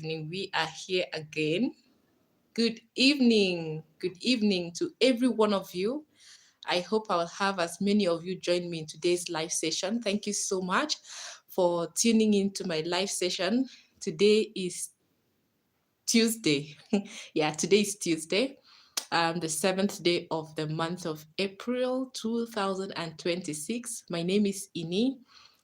evening. We are here again. Good evening. Good evening to every one of you. I hope I will have as many of you join me in today's live session. Thank you so much for tuning in to my live session. Today is Tuesday. Yeah, today is Tuesday, the seventh day of the month of April 2026. My name is Ini,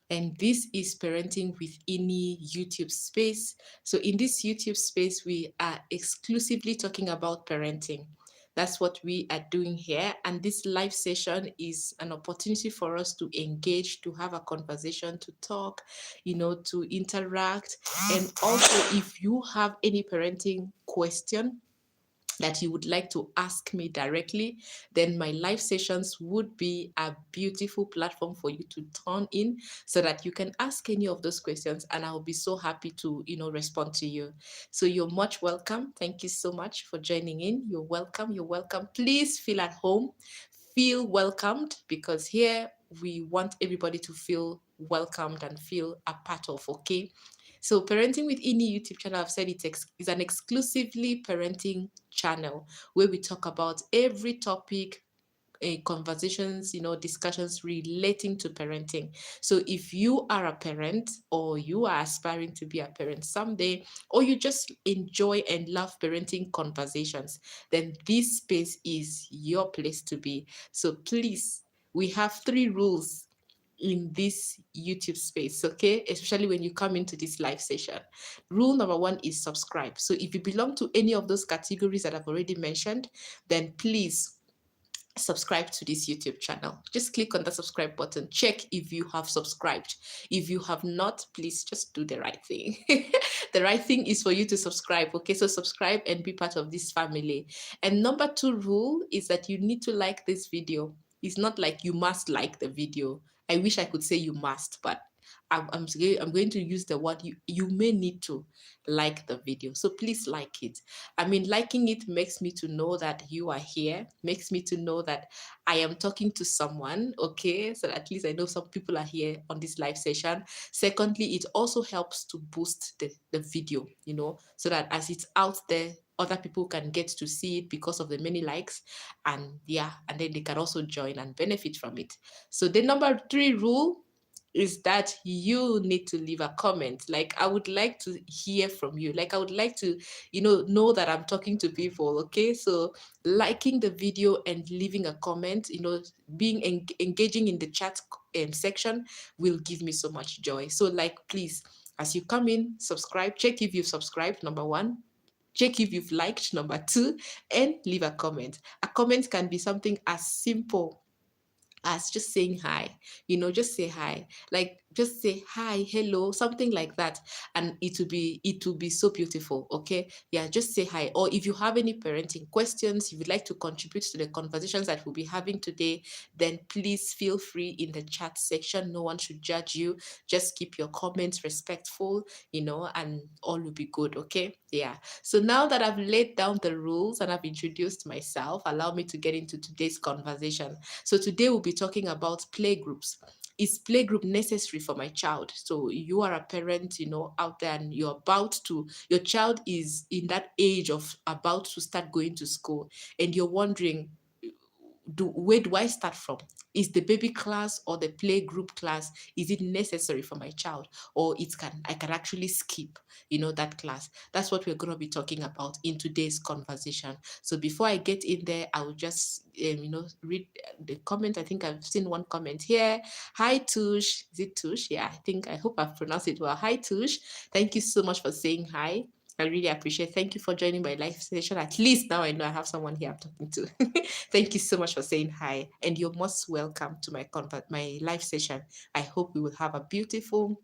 and this is Parenting with Ini YouTube space. So, in this YouTube space, we are exclusively talking about parenting. That's what we are doing here. And this live session is an opportunity for us to engage, to have a conversation, to talk, to interact. And also, if you have any parenting question that you would like to ask me directly, then my live sessions would be a beautiful platform for you to turn in so that you can ask any of those questions and I'll be so happy to, respond to you. So you're much welcome. Thank you so much for joining in. You're welcome. You're welcome. Please feel at home. Feel welcomed because here we want everybody to feel welcomed and feel a part of, okay? So Parenting with Ini YouTube channel, I've said is an exclusively parenting channel where we talk about every topic, conversations, discussions relating to parenting. So if you are a parent or you are aspiring to be a parent someday, or you just enjoy and love parenting conversations, then this space is your place to be. So please, we have 3 rules in this YouTube space, okay? Especially when you come into this live session. Rule number 1 is subscribe. So if you belong to any of those categories that I've already mentioned, then please subscribe to this YouTube channel. Just click on the subscribe button. Check if you have subscribed. If you have not, please just do the right thing. The right thing is for you to subscribe. Okay, so subscribe and be part of this family. And number 2 rule is that you need to like this video. It's not like you must like the video. I wish I could say you must, but I'm going to use the word you may need to like the video. So please like it. I mean, liking it makes me to know that you are here, makes me to know that I am talking to someone, okay? So at least I know some people are here on this live session. Secondly, it also helps to boost the video, so that as it's out there, other people can get to see it because of the many likes, and and then they can also join and benefit from it. So the number 3 rule is that you need to leave a comment. Like, I would like to hear from you. Like, I would like to, know that I'm talking to people. Okay. So liking the video and leaving a comment, being engaging in the chat section will give me so much joy. So, like, please, as you come in, subscribe, check if you've subscribed, number 1. Check if you've liked, number 2, and leave a comment. A comment can be something as simple as just saying hi. Just say hi, like just say hi, hello, something like that, and it will be so beautiful. Okay, yeah, just say hi. Or if you have any parenting questions, if you'd like to contribute to the conversations that we'll be having today, then please feel free in the chat section. No one should judge you. Just keep your comments respectful, and all will be good. Okay, yeah. So now that I've laid down the rules and I've introduced myself, allow me to get into today's conversation. So today we'll be talking about playgroups. Is playgroup necessary for my child? So you are a parent, out there, and your child is in that age of about to start going to school, and you're wondering, where do I start from? Is the baby class or the play group class, is it necessary for my child, or I can actually skip, that class? That's what we're going to be talking about in today's conversation. So before I get in there, I will just read the comment. I think I've seen one comment here. Hi Tush, is it Tush? Yeah, I hope I've pronounced it well. Hi Tush, thank you so much for saying hi. I really appreciate. Thank you for joining my live session. At least now I know I have someone here I'm talking to. Thank you so much for saying hi, and you're most welcome to my live session. I hope we will have a beautiful,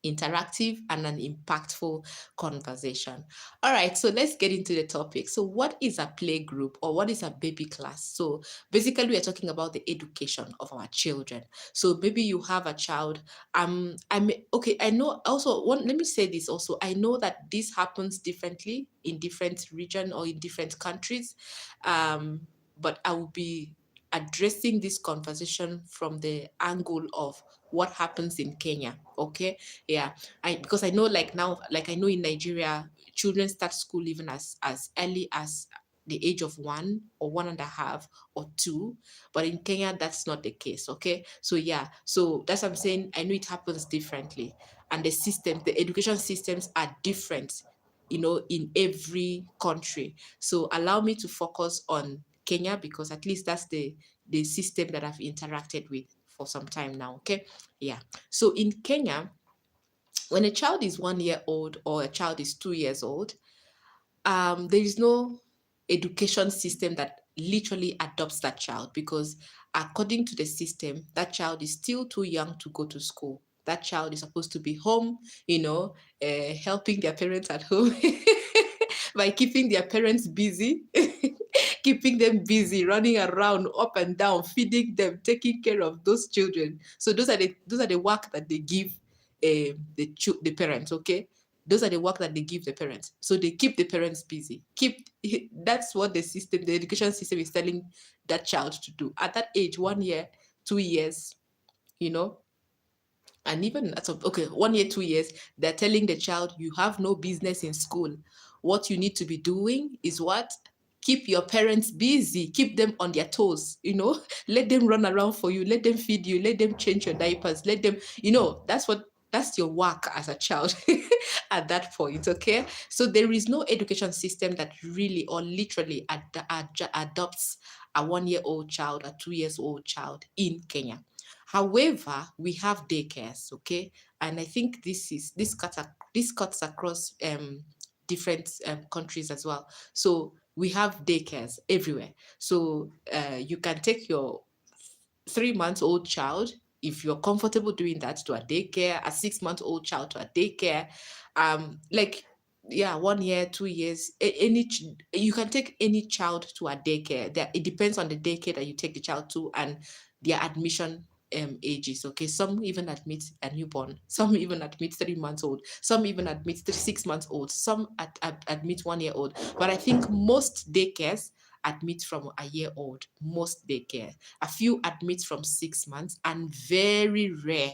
interactive, and an impactful conversation. All right, so let's get into the topic. So what is a play group, or what is a baby class? So basically we're talking about the education of our children. So maybe you have a child. Okay, I know also let me say this also. I know that this happens differently in different region or in different countries. But I will be addressing this conversation from the angle of what happens in Kenya. Okay, yeah, because I know, like now, like I know in Nigeria, children start school even as early as the age of 1 or 1.5 or 2. But in Kenya, that's not the case. Okay. So yeah, so that's what I'm saying. I know it happens differently. And the education systems are different, in every country. So allow me to focus on Kenya, because at least that's the system that I've interacted with for some time now. Okay. Yeah. So in Kenya, when a child is 1 year old or a child is 2 years old, there is no education system that literally adopts that child, because according to the system, that child is still too young to go to school. That child is supposed to be home, helping their parents at home by keeping their parents busy, keeping them busy, running around up and down, feeding them, taking care of those children. So those are the work that they give the parents. Okay, those are the work that they give the parents. So they keep the parents busy. That's what the education system is telling that child to do at that age, 1 year, 2 years, you know, and even at okay, 1 year, 2 years, they're telling the child, you have no business in school. What you need to be doing is what? Keep your parents busy, keep them on their toes, let them run around for you, let them feed you, let them change your diapers, let them, that's your work as a child at that point. Okay. So there is no education system that really or literally adopts a 1 year old child, a 2 years old child in Kenya. However, we have daycares, okay, and I think this cuts across different countries as well. So we have daycares everywhere. So you can take your 3 months old child, if you're comfortable doing that, to a daycare, a 6 month old child to a daycare, like, yeah, 1 year, 2 years, you can take any child to a daycare. That it depends on the daycare that you take the child to and their admission ages. Okay, some even admit a newborn, some even admit 3 months old, some even admit 6 months old, some admit 1 year old. But I think most daycares admit from a year old, most daycare. A few admit from 6 months, and very rare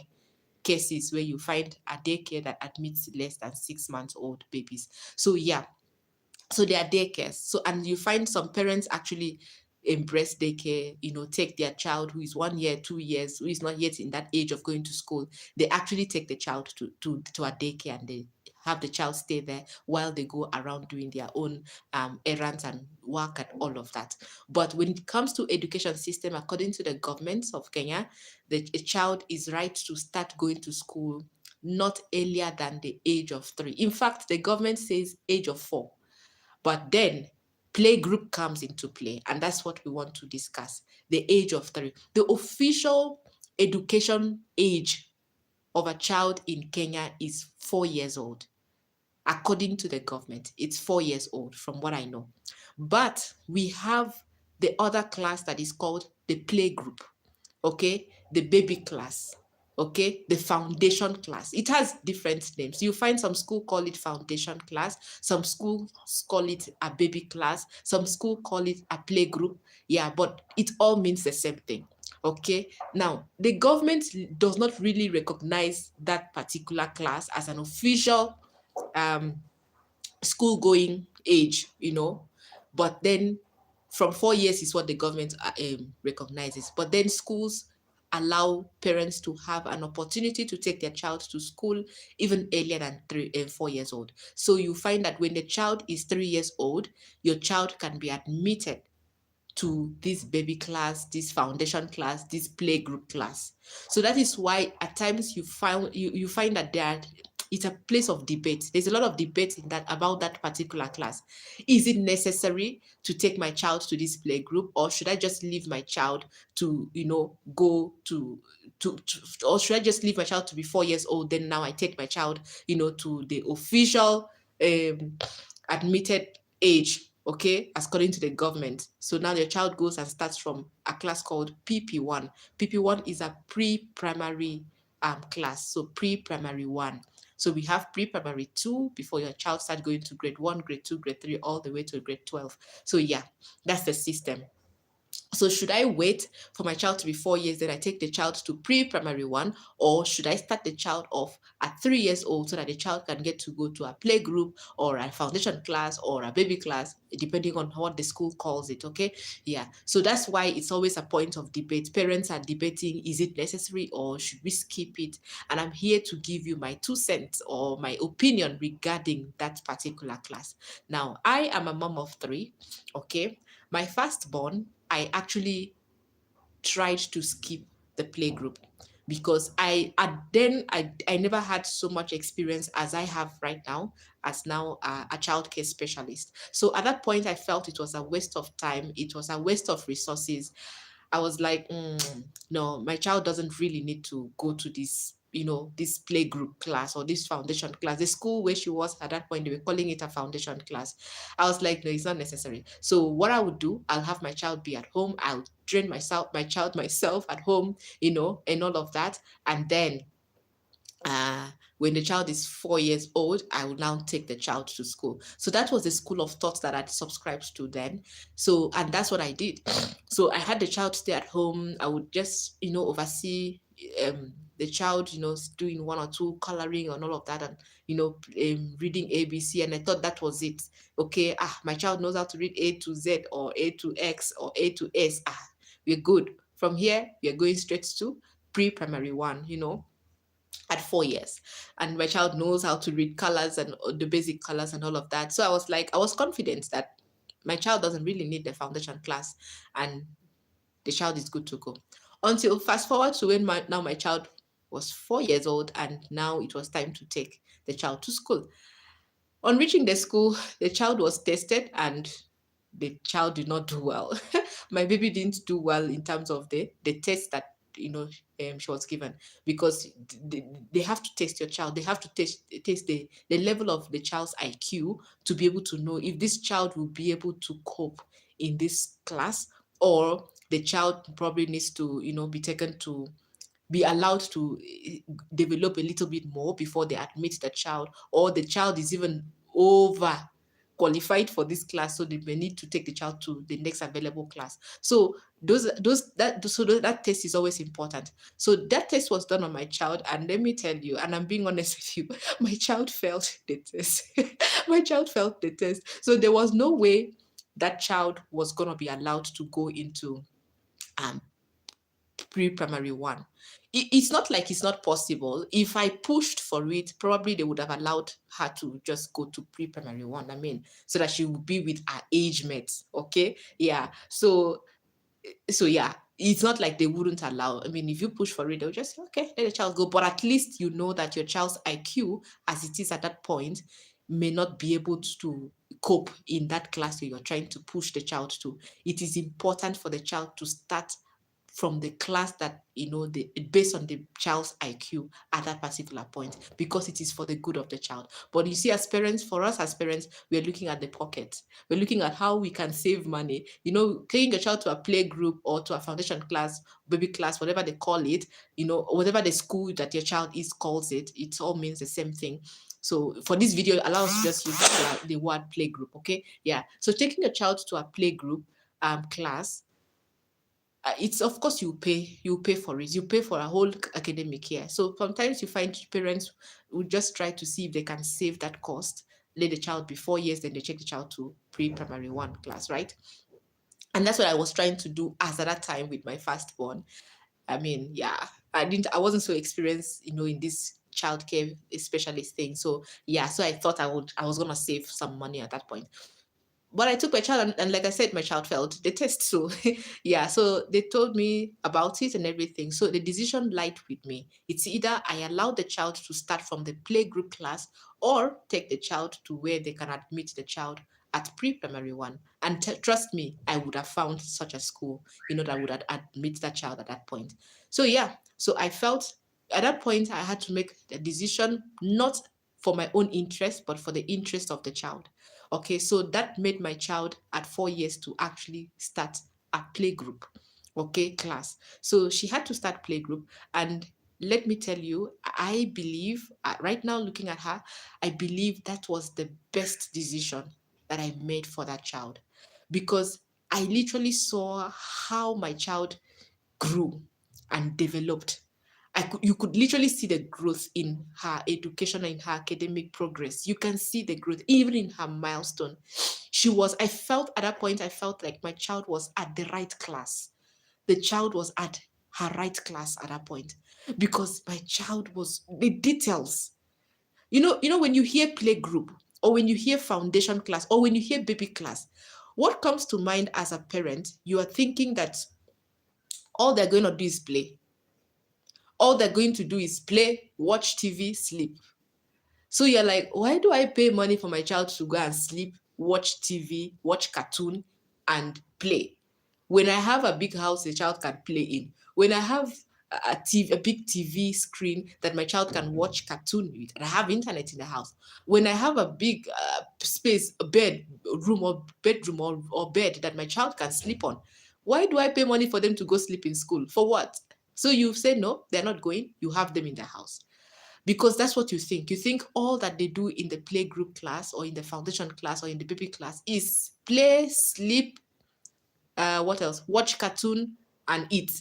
cases where you find a daycare that admits less than 6 months old babies. So yeah, so they are daycares. So, and you find some parents actually embrace daycare, take their child who is 1 year, 2 years, who is not yet in that age of going to school. They actually take the child to a daycare, and they have the child stay there while they go around doing their own errands and work and all of that. But when it comes to education system, according to the government of Kenya, a child is right to start going to school not earlier than the age of 3. In fact, the government says age of 4. But then playgroup comes into play, and that's what we want to discuss. The age of 3. The official education age of a child in Kenya is 4 years old. According to the government, it's 4 years old, from what I know. But we have the other class that is called the playgroup, okay? The baby class, okay? The foundation class. It has different names. You find some school call it foundation class, some schools call it a baby class, some school call it a playgroup. Yeah, but it all means the same thing. Okay, now the government does not really recognize that particular class as an official um school going age, but then from 4 years is what the government recognizes. But then schools allow parents to have an opportunity to take their child to school even earlier than 4 years old. So you find that when the child is 3 years old, your child can be admitted to this baby class, this foundation class, this playgroup class. So that is why at times you find that it's a place of debate. There's a lot of debate in that about that particular class. Is it necessary to take my child to this playgroup, or should I just leave my child to, go to or should I just leave my child to be 4 years old? Then now I take my child, to the official admitted age, okay, according to the government. So now your child goes and starts from a class called PP1. PP1 is a pre-primary class, so pre-primary 1. So we have pre-primary 2 before your child starts going to grade 1, grade 2, grade 3, all the way to grade 12. So yeah, that's the system. So should I wait for my child to be 4 years, then I take the child to pre-primary one, or should I start the child off at 3 years old so that the child can get to go to a play group or a foundation class or a baby class, depending on what the school calls it? Okay, yeah. So that's why it's always a point of debate. Parents are debating: is it necessary or should we skip it? And I'm here to give you my 2 cents or my opinion regarding that particular class. Now, I am a mom of three. Okay, my firstborn, I actually tried to skip the play group because I never had so much experience as I have right now as now a child care specialist. So at that point, I felt it was a waste of time. It was a waste of resources. I was like, no, my child doesn't really need to go to this play group class or this foundation class. The school where she was at that point, they were calling it a foundation class. I was like, no, it's not necessary. So what I would do, I'll have my child be at home. I'll train my child myself at home, and all of that. And then when the child is 4 years old, I will now take the child to school. So that was the school of thought that I'd subscribed to then. So, and that's what I did. So I had the child stay at home. I would just, oversee the child, doing one or two coloring and all of that, and reading ABC. And I thought that was it. Okay, my child knows how to read A to Z or A to X or A to S. We're good. From here, we're going straight to pre-primary one. At 4 years, and my child knows how to read colors and the basic colors and all of that. So I was confident that my child doesn't really need the foundation class, and the child is good to go. Until fast forward to when my child was 4 years old, and now it was time to take the child to school. On reaching the school, the child was tested and the child did not do well. My baby didn't do well in terms of the test that she was given, because they have to test your child. They have to test the level of the child's IQ to be able to know if this child will be able to cope in this class, or the child probably needs to be taken to be allowed to develop a little bit more before they admit the child, or the child is even over qualified for this class, so they may need to take the child to the next available class. So that test is always important. So that test was done on my child, and let me tell you, and I'm being honest with you, my child failed the test. My child failed the test. So there was no way that child was going to be allowed to go into um pre-primary one. It's not like it's not possible. If I pushed for it, probably they would have allowed her to just go to pre-primary one. I mean, so that she would be with her age mates. Okay. Yeah. So yeah, it's not like they wouldn't allow. I mean, if you push for it, they'll just say, okay, let the child go. But at least you know that your child's IQ, as it is at that point, may not be able to cope in that class that you're trying to push the child to. It is important for the child to start from the class that based on the child's IQ at that particular point, because it is for the good of the child. But you see, as parents, for us as parents, we're looking at the pocket. We're looking at how we can save money. Taking a child to a play group or to a foundation class, baby class, whatever they call it, whatever the school that your child is calls it, it all means the same thing. So for this video, allow us to just use the word play group. Okay, yeah. So taking a child to a play group class, it's, of course, you pay for it. You pay for a whole academic year. So sometimes you find parents will just try to see if they can save that cost, let the child be 4 years, then they take the child to pre-primary one class, right? And that's what I was trying to do as at that time with my firstborn. I mean, yeah, I wasn't so experienced, in this childcare specialist thing. So yeah, so I thought I was gonna save some money at that point. But I took my child, and like I said, my child failed the test. So yeah, so they told me about it and everything. So the decision lied with me. It's either I allow the child to start from the playgroup class, or take the child to where they can admit the child at pre-primary one. And trust me, I would have found such a school, that would admit that child at that point. So yeah, so I felt at that point I had to make a decision, not for my own interest, but for the interest of the child. Okay, so that made my child at 4 years to actually start a playgroup, okay, class. So she had to start playgroup, and let me tell you, I believe right now, looking at her, I believe that was the best decision that I made for that child, because I literally saw how my child grew and developed. You could literally see the growth in her education and in her academic progress. You can see the growth even in her milestone. I felt at that point, I felt like my child was at the right class. The child was at her right class at that point because my child was the details. When you hear play group or when you hear foundation class or when you hear baby class, what comes to mind as a parent? You are thinking that all they're going to do is play. All they're going to do is play, watch TV, sleep. So you're like, why do I pay money for my child to go and sleep, watch TV, watch cartoon, and play? When I have a big house the child can play in, when I have a big TV screen that my child can watch cartoon with, and I have internet in the house, when I have a big space, a bed, room or bedroom or bed that my child can sleep on, why do I pay money for them to go sleep in school? For what? So you say no, they're not going, you have them in the house because that's what you think. You think all that they do in the play group class or in the foundation class or in the baby class is play, sleep, what else? Watch cartoon and eat.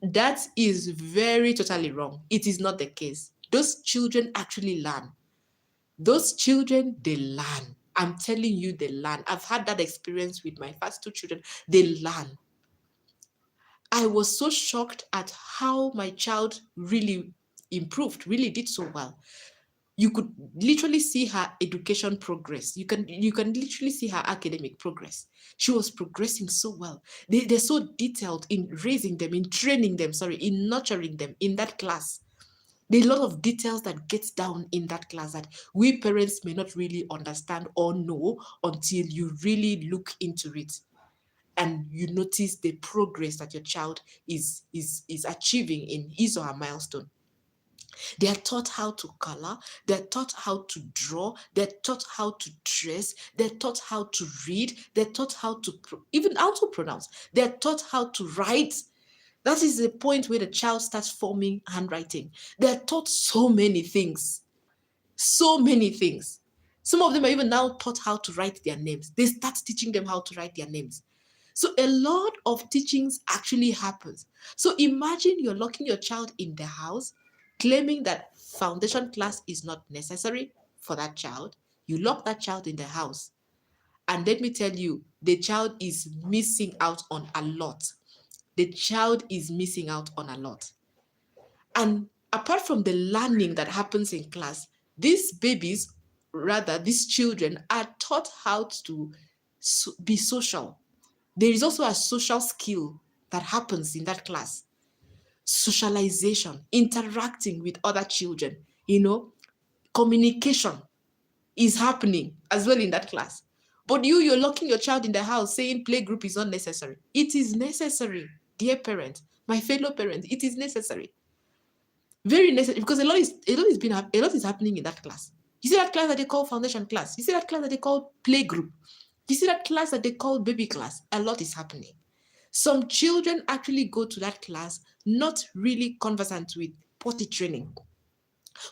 That is very totally wrong. It is not the case. Those children actually learn. Those children, they learn. I'm telling you, they learn. I've had that experience with my first two children. They learn. I was so shocked at how my child really improved, really did so well. You could literally see her education progress. You can literally see her academic progress. She was progressing so well. They're so detailed in raising them, in training them, sorry, in nurturing them in that class. There are a lot of details that gets down in that class that we parents may not really understand or know until you really look into it and you notice the progress that your child is achieving in his or her milestone. They are taught how to color, they're taught how to draw, they're taught how to dress, they're taught how to read, they're taught how to even how to pronounce, they're taught how to write. That is the point where the child starts forming handwriting. They're taught so many things, so many things. Some of them are even now taught how to write their names. They start teaching them how to write their names. So a lot of teachings actually happens. So imagine you're locking your child in the house, claiming that foundation class is not necessary for that child. You lock that child in the house. And let me tell you, the child is missing out on a lot. The child is missing out on a lot. And apart from the learning that happens in class, these babies, rather, these children are taught how to be social. There is also a social skill that happens in that class. Socialization, interacting with other children, communication is happening as well in that class. But you're locking your child in the house saying playgroup is not necessary. It is necessary, dear parents, my fellow parents, it is necessary. Very necessary because a lot is happening in that class. You see that class that they call foundation class. You see that class that they call playgroup. You see that class that they call baby class. A lot is happening. Some children actually go to that class not really conversant with potty training.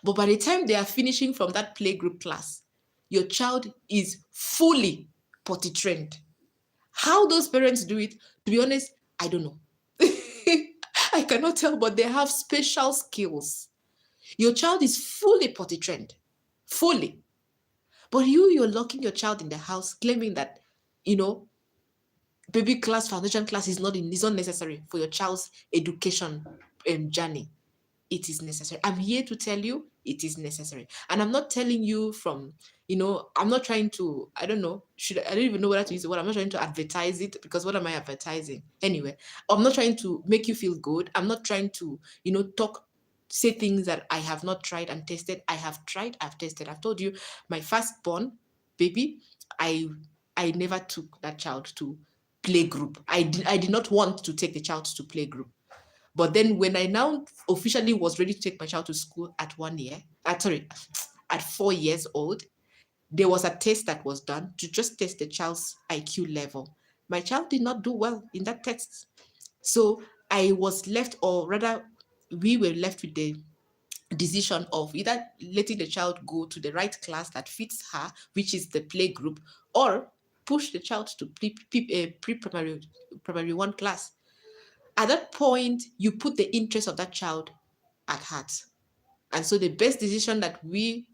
But by the time they are finishing from that playgroup class, your child is fully potty trained. How those parents do it, to be honest, I don't know. I cannot tell, but they have special skills. Your child is fully potty trained, fully. But you're locking your child in the house, claiming that, you know, baby class, foundation class is not necessary for your child's education journey. It is necessary. I'm here to tell you it is necessary. And I'm not telling you from, I'm not trying to, I don't know, I don't even know whether to use the word. I'm not trying to advertise it because what am I advertising? Anyway, I'm not trying to make you feel good. I'm not trying to, say things that I have not tried and tested. I have tried, I've tested. I've told you my firstborn baby, I I never took that child to play group. I did not want to take the child to play group. But then when I now officially was ready to take my child to school at 1 year, sorry, at 4 years old, there was a test that was done to just test the child's IQ level. My child did not do well in that test. So I was left, or rather, we were left with the decision of either letting the child go to the right class that fits her, which is the play group, or push the child to primary one class. At that point, you put the interest of that child at heart. And so the best decision that we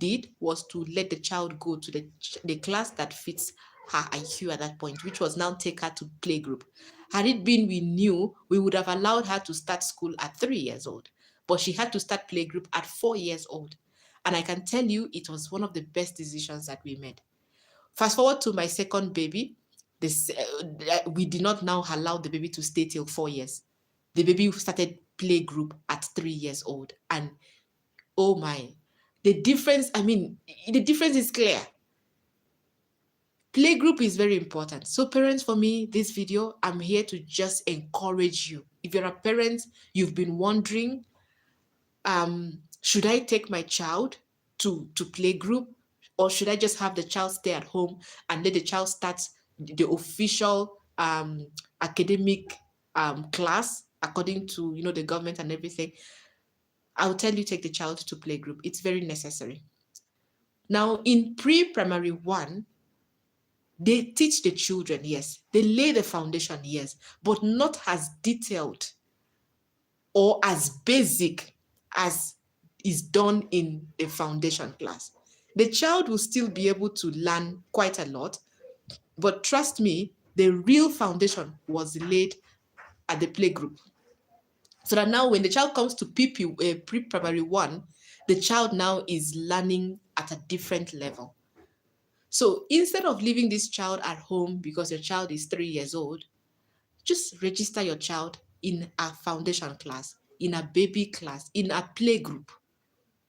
did was to let the child go to the class that fits her IQ at that point, which was now take her to playgroup. Had it been we knew, we would have allowed her to start school at 3 years old, but she had to start playgroup at 4 years old. And I can tell you, it was one of the best decisions that we made. Fast forward to my second baby, we did not now allow the baby to stay till 4 years. The baby started playgroup at 3 years old, and oh my, the difference, I mean, the difference is clear. Playgroup is very important. So parents, for me, this video, I'm here to just encourage you. If you're a parent, you've been wondering, should I take my child to playgroup, or should I just have the child stay at home and let the child start the official academic class according to the government and everything? I'll tell you, take the child to playgroup. It's very necessary. Now, in pre-primary one, they teach the children, yes. They lay the foundation, yes, but not as detailed or as basic as is done in a foundation class. The child will still be able to learn quite a lot, but trust me, the real foundation was laid at the playgroup. So that now when the child comes to pre-primary one, the child now is learning at a different level. So instead of leaving this child at home because your child is 3 years old, just register your child in a foundation class, in a baby class, in a playgroup.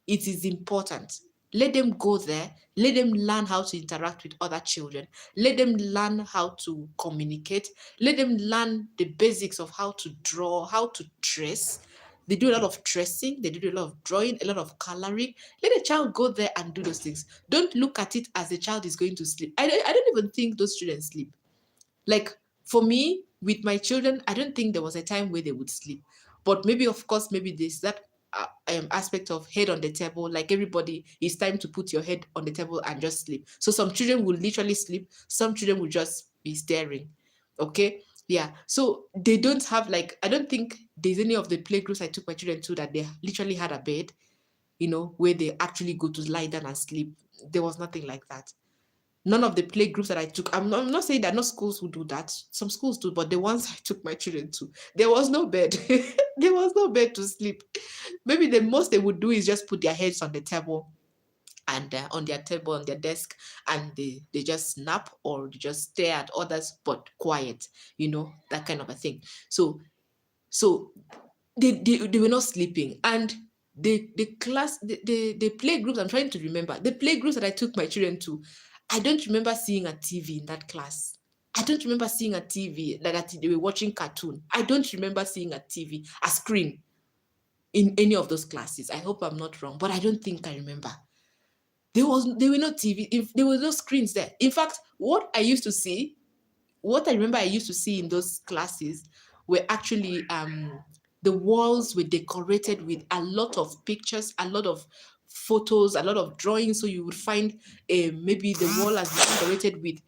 It is important. Let them go there. Let them learn how to interact with other children. Let them learn how to communicate. Let them learn the basics of how to draw, how to trace. They do a lot of tracing. They do a lot of drawing, a lot of coloring. Let the child go there and do those things. Don't look at it as the child is going to sleep. I don't even think those children sleep. Like for me, with my children, I don't think there was a time where they would sleep. But maybe, of course, maybe there's that aspect of head on the table. Like everybody, it's time to put your head on the table and just sleep. So some children will literally sleep. Some children will just be staring. Okay. Yeah. So they don't have I don't think there's any of the playgroups I took my children to that they literally had a bed, where they actually go to lie down and sleep. There was nothing like that. None of the play groups that I took, I'm not saying that no schools will do that. Some schools do, but the ones I took my children to, there was no bed. There was no bed to sleep. Maybe the most they would do is just put their heads on the table and on their table, on their desk, and they just snap or they just stare at others, but quiet, that kind of a thing. So they were not sleeping. And the play groups, I'm trying to remember, the play groups that I took my children to, I don't remember seeing a TV in that class. I don't remember seeing a TV that they were watching cartoon. I don't remember seeing a TV, a screen in any of those classes. I hope I'm not wrong, but I don't think I remember. There were no TV, if there were no screens there. In fact, what I remember I used to see in those classes were actually the walls were decorated with a lot of pictures, a lot of photos, a lot of drawings. So you would find maybe the wall has been decorated with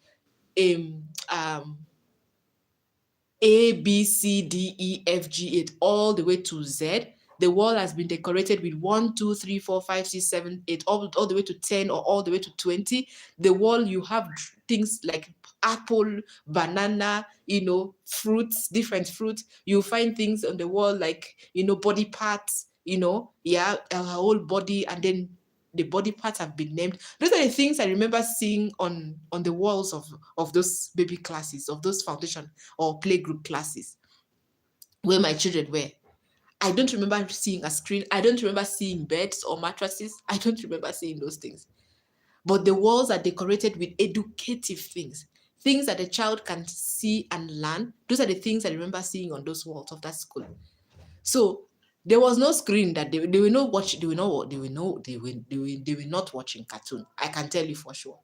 A, B, C, D, E, F, G, 8, all the way to Z. The wall has been decorated with 1, 2, 3, 4, 5, 6, 7, 8, all the way to 10 or all the way to 20. The wall, you have things like apple, banana, fruits, different fruits. You find things on the wall like, body parts, her whole body, and then the body parts have been named. Those are the things I remember seeing on the walls of those baby classes, of those foundation or playgroup classes where my children were. I don't remember seeing a screen. I don't remember seeing beds or mattresses. I don't remember seeing those things. But the walls are decorated with educative things that a child can see and learn. Those are the things I remember seeing on those walls of that school. So there was no screen that they were not watching. They were not watching cartoon. I can tell you for sure.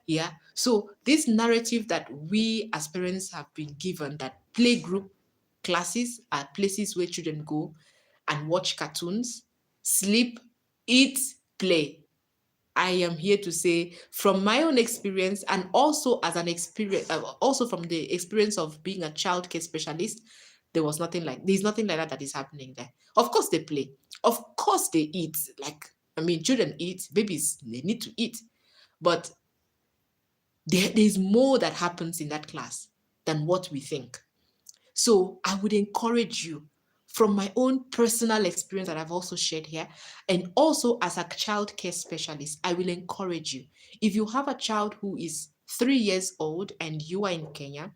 Yeah. So this narrative that we as parents have been given, that playgroup classes are places where children go and watch cartoons, sleep, eat, play. I am here to say from my own experience, and also as an experience, also from the experience of being a child care specialist, there's nothing like that that is happening there. Of course they play. Of course they eat. Like, I mean, children eat, babies, they need to eat. But there's more that happens in that class than what we think. So I would encourage you, from my own personal experience that I've also shared here, and also as a child care specialist, I will encourage you. If you have a child who is 3 years old and you are in Kenya,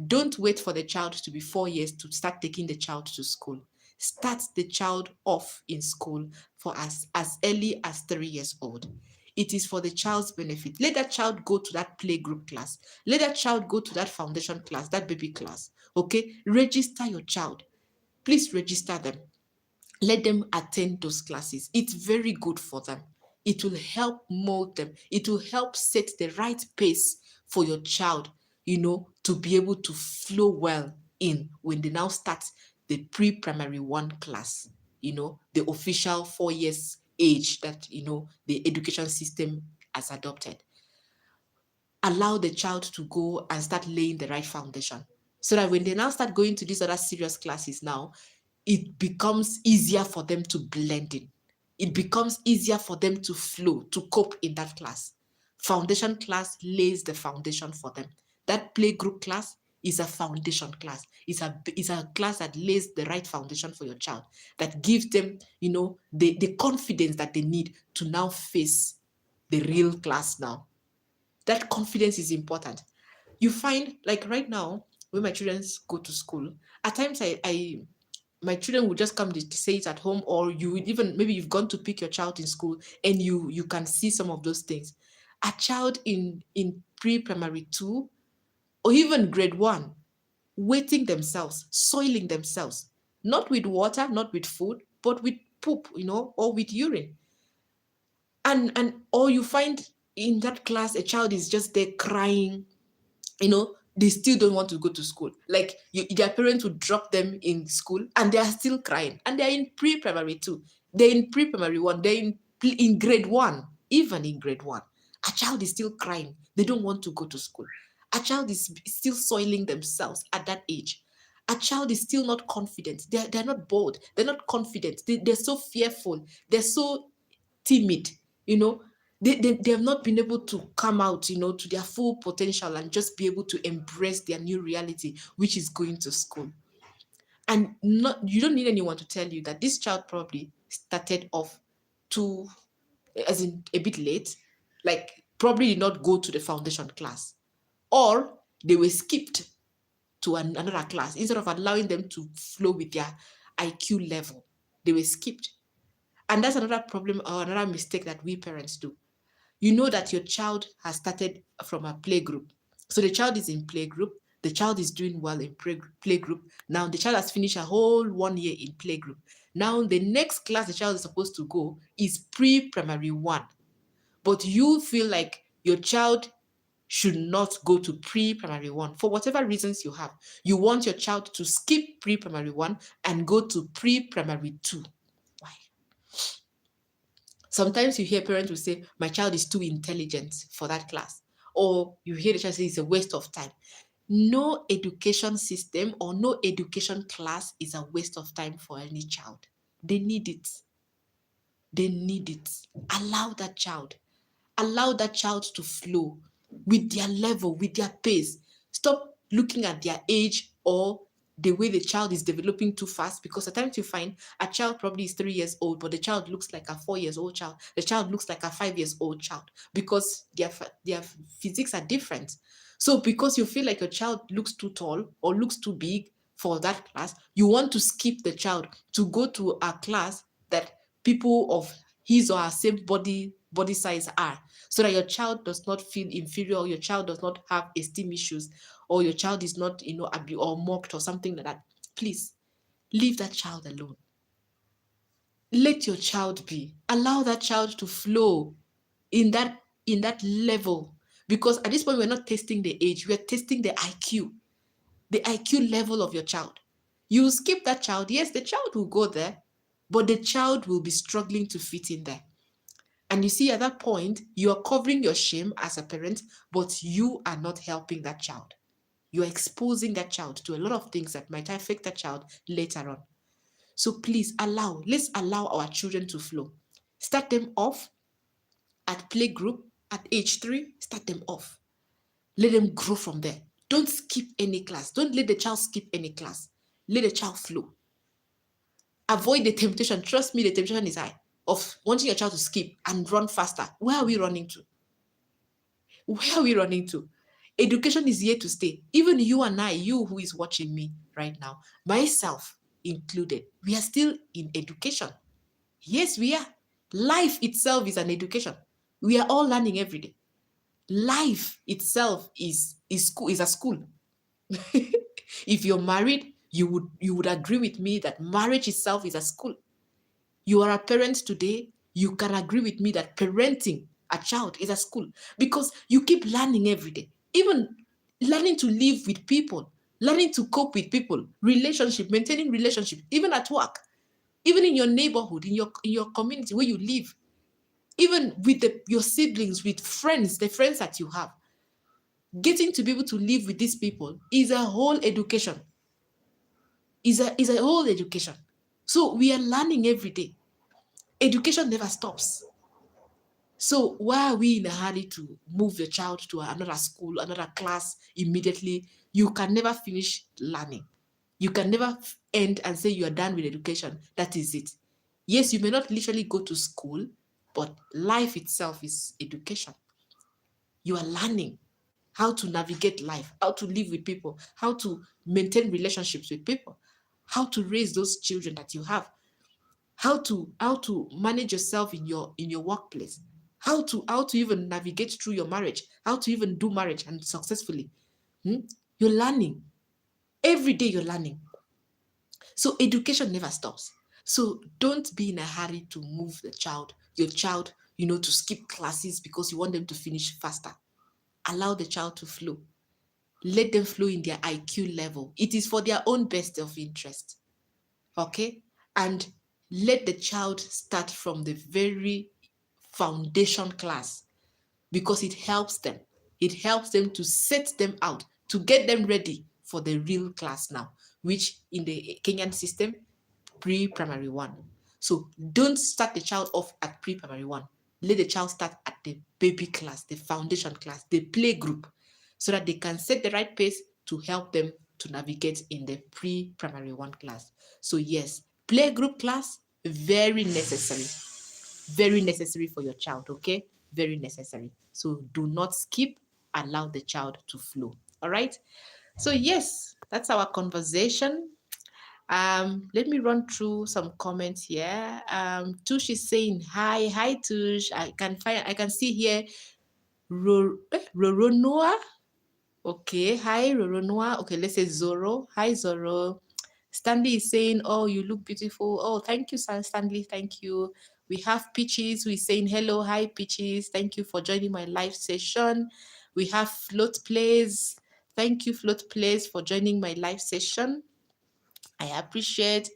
don't wait for the child to be 4 years to start taking the child to school. Start the child off in school for as early as 3 years old. It is for the child's benefit. Let that child go to that playgroup class. Let that child go to that foundation class, that baby class. Okay? Register your child. Please register them. Let them attend those classes. It's very good for them. It will help mold them. It will help set the right pace for your child, to be able to flow well in when they now start the pre-primary one class, the official 4 years age that, the education system has adopted. Allow the child to go and start laying the right foundation so that when they now start going to these other serious classes now, it becomes easier for them to blend in. It becomes easier for them to flow, to cope in that class. Foundation class lays the foundation for them. That playgroup class is a foundation class. It's a class that lays the right foundation for your child, that gives them, the confidence that they need to now face the real class now. That confidence is important. You find, like right now, when my children go to school, at times I my children will just come to say it at home, or you would even, maybe you've gone to pick your child in school and you can see some of those things. A child in pre-primary 2 or even grade 1, wetting themselves, soiling themselves, not with water, not with food, but with poop, or with urine. And or you find in that class a child is just there crying, they still don't want to go to school. Like, their parents would drop them in school and they are still crying. And they're in pre-primary 2. They're in pre-primary 1. They're in grade 1. Even in grade 1. A child is still crying. They don't want to go to school. A child is still soiling themselves at that age. A child is still not confident. They're not bold. They're not confident. They're so fearful. They're so timid, you know they have not been able to come out, to their full potential and just be able to embrace their new reality, which is going to school. And not you don't need anyone to tell you that this child probably started off too, as in a bit late, like probably did not go to the foundation class, or they were skipped to another class instead of allowing them to flow with their IQ level. They were skipped. And that's another problem or another mistake that we parents do. You know that your child has started from a playgroup. So the child is in playgroup. The child is doing well in playgroup. Now the child has finished a whole 1 year in playgroup. Now the next class the child is supposed to go is pre-primary 1. But you feel like your child should not go to pre-primary 1 for whatever reasons you have. You want your child to skip pre-primary 1 and go to pre-primary 2. Why? Sometimes you hear parents will say, my child is too intelligent for that class. Or you hear the child say it's a waste of time. No education system or no education class is a waste of time for any child. They need it. They need it. Allow that child. Allow that child to flow with their level, with their pace. Stop looking at their age or the way the child is developing too fast, because at times you find a child probably is 3 years old, but the child looks like a 4 years old child. The child looks like a 5 years old child because their physics are different. So because you feel like your child looks too tall or looks too big for that class, you want to skip the child to go to a class that people of his or her same body size are, so that your child does not feel inferior, or your child does not have esteem issues, or your child is not, abused or mocked or something like that. Please leave that child alone. Let your child be. Allow that child to flow in that level. Because at this point, we're not testing the age, we're testing the IQ level of your child. You skip that child, yes, the child will go there, but the child will be struggling to fit in there. And you see, at that point, you are covering your shame as a parent, but you are not helping that child. You're exposing that child to a lot of things that might affect that child later on. So please let's allow our children to flow. Start them off at playgroup at age 3, start them off. Let them grow from there. Don't skip any class. Don't let the child skip any class. Let the child flow. Avoid the temptation. Trust me, the temptation is high of wanting your child to skip and run faster. Where are we running to? Where are we running to? Education is here to stay. Even you and I, you who is watching me right now, myself included, we are still in education. Yes, we are. Life itself is an education. We are all learning every day. Life itself is school, is a school. If you're married, you would agree with me that marriage itself is a school. You are a parent today, you can agree with me that parenting a child is a school because you keep learning every day. Even learning to live with people, learning to cope with people, relationship, maintaining relationship, even at work, even in your neighborhood, in your community where you live, even with your siblings, with friends, the friends that you have. Getting to be able to live with these people is a whole education. Is a whole education. So we are learning every day. Education never stops. So why are we in a hurry to move the child to another school, another class immediately? You can never finish learning. You can never end and say you are done with education. That is it. Yes, you may not literally go to school, but life itself is education. You are learning how to navigate life, how to live with people, how to maintain relationships with people, how to raise those children that you have, how to manage yourself in your workplace, how to even navigate through your marriage, how to even do marriage and successfully. You're learning every day. You're learning. So education never stops. So don't be in a hurry to move your child, to skip classes because you want them to finish faster. Allow the child to flow. Let them flow in their IQ level. It is for their own best of interest. Okay? And let the child start from the very foundation class because it helps them. It helps them to set them out, to get them ready for the real class now, which in the Kenyan system, pre-primary one. So don't start the child off at pre-primary one. Let the child start at the baby class, the foundation class, the play group, so that they can set the right pace to help them to navigate in the pre-primary one class. So yes, play group class, very necessary for your child, okay? Very necessary. So do not skip, allow the child to flow. All right. So yes, that's our conversation. Let me run through some comments here. Tush is saying hi Tush. I can see here Roronoa. Okay, hi Roronoa. Okay, let's say Zoro. Hi Zoro. Stanley is saying, "Oh, you look beautiful." Oh, thank you, Stanley. Thank you. We have Peaches who is saying, "Hello, hi Peaches. Thank you for joining my live session." We have Float Plays. Thank you, Float Plays, for joining my live session. I appreciate.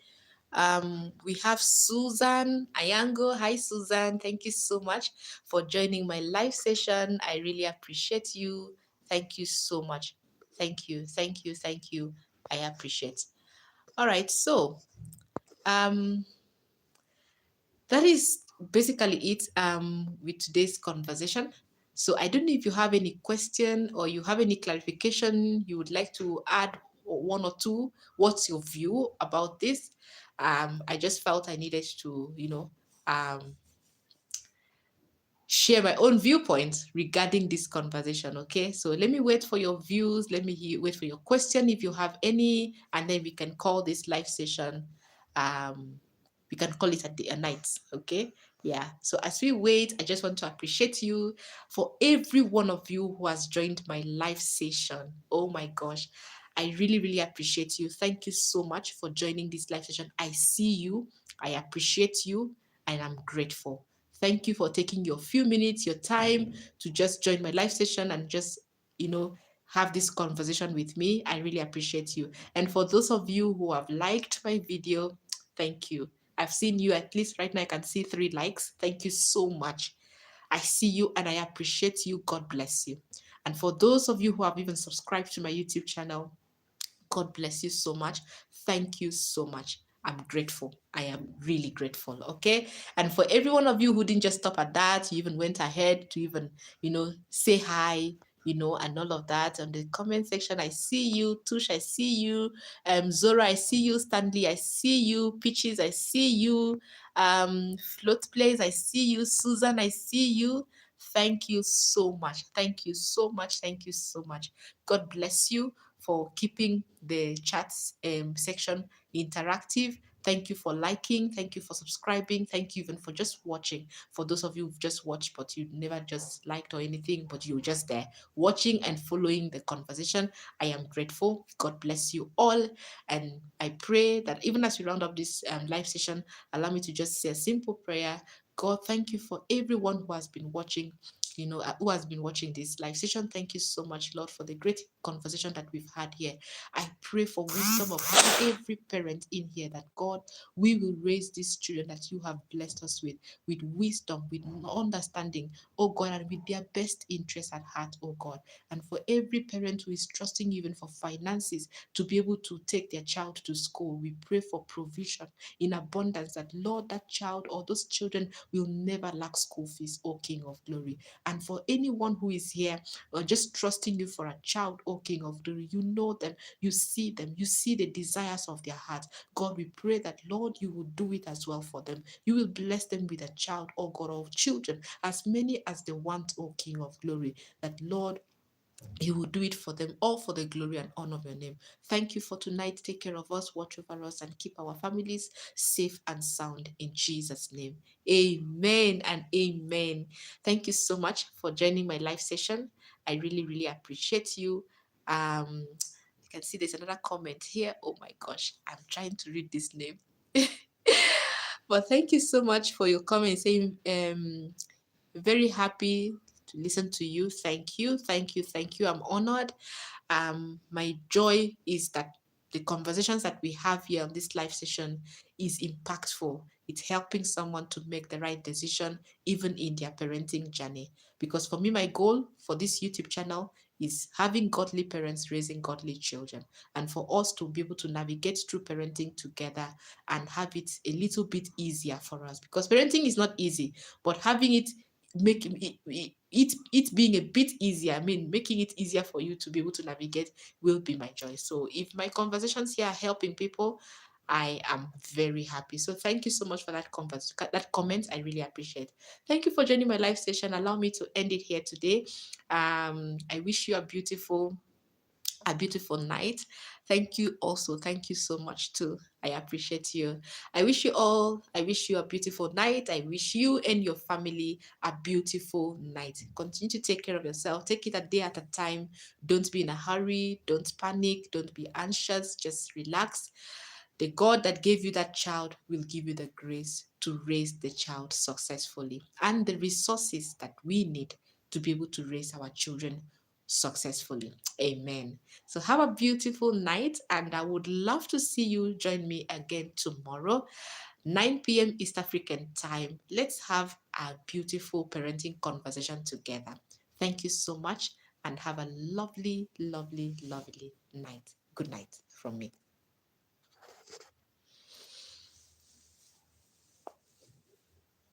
We have Susan Ayango. Hi, Susan. Thank you so much for joining my live session. I really appreciate you. Thank you so much. Thank you. Thank you. Thank you. I appreciate. All right. So, um, that is basically it with today's conversation. So I don't know if you have any question or you have any clarification you would like to add, one or two. What's your view about this? I just felt I needed to, um, share my own viewpoint regarding this conversation. Okay, so let me wait for your views. Let me wait for your question if you have any, and then we can call this live session. Um, we can call it a night. Okay, yeah. So as we wait, I just want to appreciate you for every one of you who has joined my live session. Oh my gosh. I really, really appreciate you. Thank you so much for joining this live session. I see you, I appreciate you, and I'm grateful. Thank you for taking your few minutes, your time to just join my live session and just, have this conversation with me. I really appreciate you. And for those of you who have liked my video, thank you. I've seen you, at least right now, I can see 3 likes. Thank you so much. I see you and I appreciate you. God bless you. And for those of you who have even subscribed to my YouTube channel, God bless you so much. Thank you so much. I'm grateful. I am really grateful. Okay. And for every one of you who didn't just stop at that, you even went ahead to even, say hi, and all of that on the comment section. I see you. Tush, I see you. Zora, I see you. Stanley, I see you. Peaches, I see you. Float Plays, I see you. Susan, I see you. Thank you so much. Thank you so much. Thank you so much. God bless you for keeping the chats section interactive. Thank you for liking. Thank you for subscribing. Thank you even for just watching. For those of you who've just watched, but you never just liked or anything, but you were just there watching and following the conversation, I am grateful. God bless you all. And I pray that even as we round up this live session, allow me to just say a simple prayer. God, thank you for everyone who has been watching, who has been watching this live session. Thank you so much, Lord, for the great conversation that we've had here. I pray for wisdom of every parent in here, that God, we will raise these children that you have blessed us with wisdom, with understanding, oh God, and with their best interests at heart, oh God. And for every parent who is trusting you even for finances to be able to take their child to school, we pray for provision in abundance, that Lord, that child or those children will never lack school fees, oh King of glory. And for anyone who is here or just trusting you for a child, oh King of glory, you know them, you see the desires of their heart. God, we pray that, Lord, you will do it as well for them. You will bless them with a child, oh God, of children, as many as they want, oh King of glory, that, Lord, he will do it for them, all for the glory and honor of your name. Thank you for tonight. Take care of us, watch over us, and keep our families safe and sound in Jesus' name. Amen and amen. Thank you so much for joining my live session. I really, really appreciate you. You can see there's another comment here. Oh my gosh, I'm trying to read this name. But thank you so much for your comment saying very happy to listen to you. Thank you, thank you, thank you. I'm honored. My joy is that the conversations that we have here on this live session is impactful. It's helping someone to make the right decision, even in their parenting journey. Because for me, my goal for this YouTube channel is having godly parents raising godly children, and for us to be able to navigate through parenting together and have it a little bit easier for us. Because parenting is not easy, but having it make it being a bit easier, I mean, making it easier for you to be able to navigate will be my joy. So if my conversations here are helping people, I am very happy. So thank you so much for that comment. I really appreciate. Thank you for joining my live session. Allow me to end it here today. I wish you a beautiful night. Thank you also. Thank you so much too. I appreciate you. I wish you a beautiful night. I wish you and your family a beautiful night. Continue to take care of yourself. Take it a day at a time. Don't be in a hurry. Don't panic. Don't be anxious. Just relax. The God that gave you that child will give you the grace to raise the child successfully and the resources that we need to be able to raise our children successfully. Amen. So have a beautiful night, and I would love to see you join me again tomorrow, 9 p.m. East African time. Let's have a beautiful parenting conversation together. Thank you so much, and have a lovely, lovely, lovely night. Good night from me.